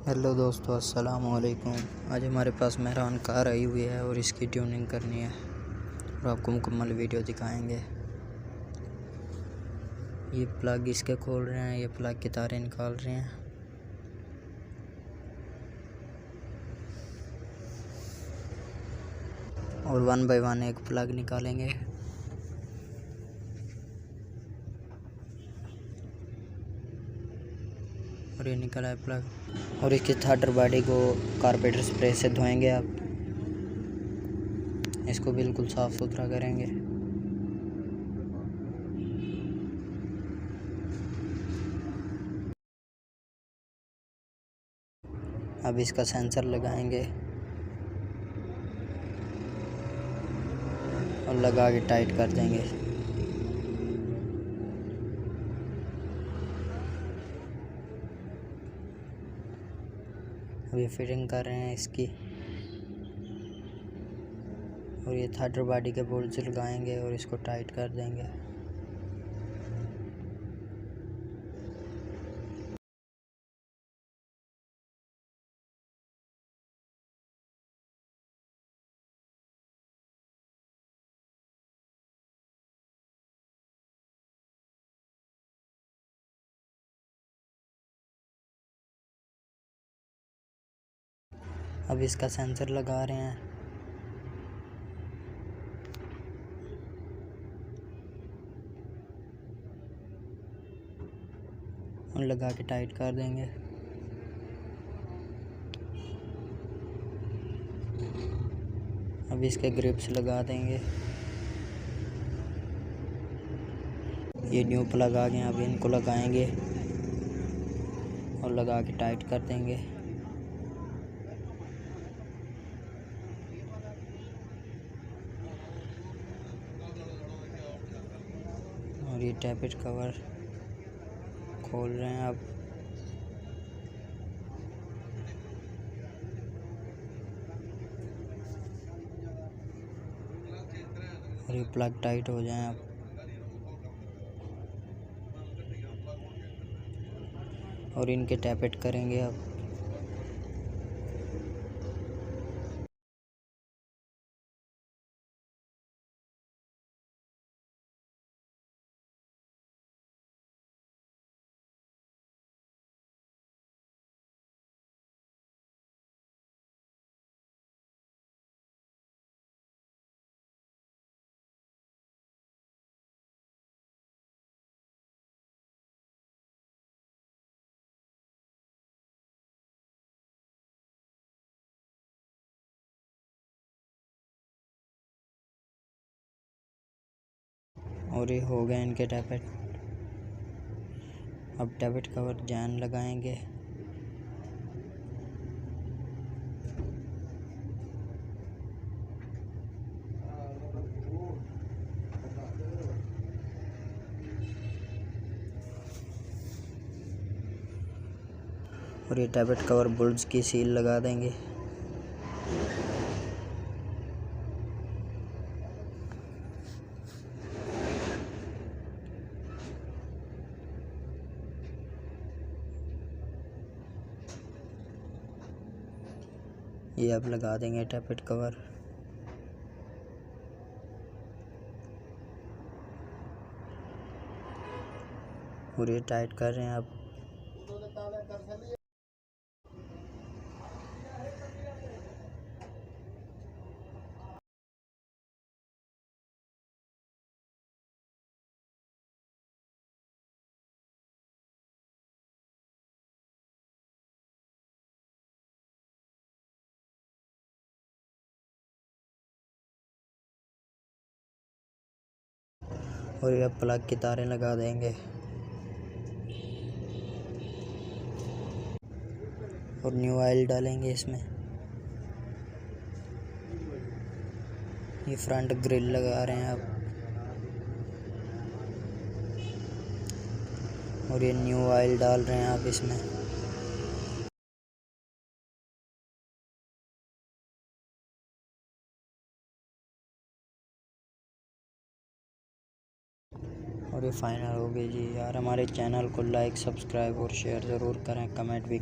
Hello दोस्तों, अस्सलाम वालेकुम। आज हमारे पास मेहरान कार आई हुई है और इसकी ट्यूनिंग करनी है और आपको मुकम्मल वीडियो दिखाएंगे। ये प्लग इसके खोल रहे हैं, ये प्लग की तारें निकाल रहे हैं। और 1 बाय 1 एक प्लग निकालेंगे। और ये निकला है प्लग। और इसकी थर्ड बॉडी को कारपेंटर स्प्रे से धोएंगे। आप इसको बिल्कुल साफ़ सुथरा करेंगे। अब इसका सेंसर लगाएंगे और लगा के टाइट कर देंगे। अभी फिटिंग कर रहे हैं इसकी। और ये थर्ड बॉडी के बोल्ट लगाएंगे और इसको टाइट कर देंगे। अब इसका सेंसर लगा रहे हैं। और लगा के टाइट कर देंगे। अब इसके ग्रिप्स लगा देंगे। ये न्यू प्लग आ गए, अब इनको लगाएंगे और लगा के टाइट कर देंगे। और ये टैपेट कवर खोल रहे हैं अब। और ये प्लग टाइट हो जाए अब। और इनके टैपेट करेंगे अब। और ये हो गए इनके टैपेट। अब टैपेट कवर जैन लगाएंगे। और ये टैपेट कवर बुल्स की सील लगा देंगे। ये अब लगा देंगे टैपेट कवर। और ये टाइट कर रहे हैं अब। और ये प्लग की तारें लगा देंगे। और न्यू ऑयल डालेंगे इसमें। ये फ्रंट ग्रिल लगा रहे हैं अब। और ये न्यू ऑयल डाल रहे हैं आप इसमें। और ये फाइनल हो गई जी। यार हमारे चैनल को लाइक, सब्सक्राइब और शेयर ज़रूर करें, कमेंट भी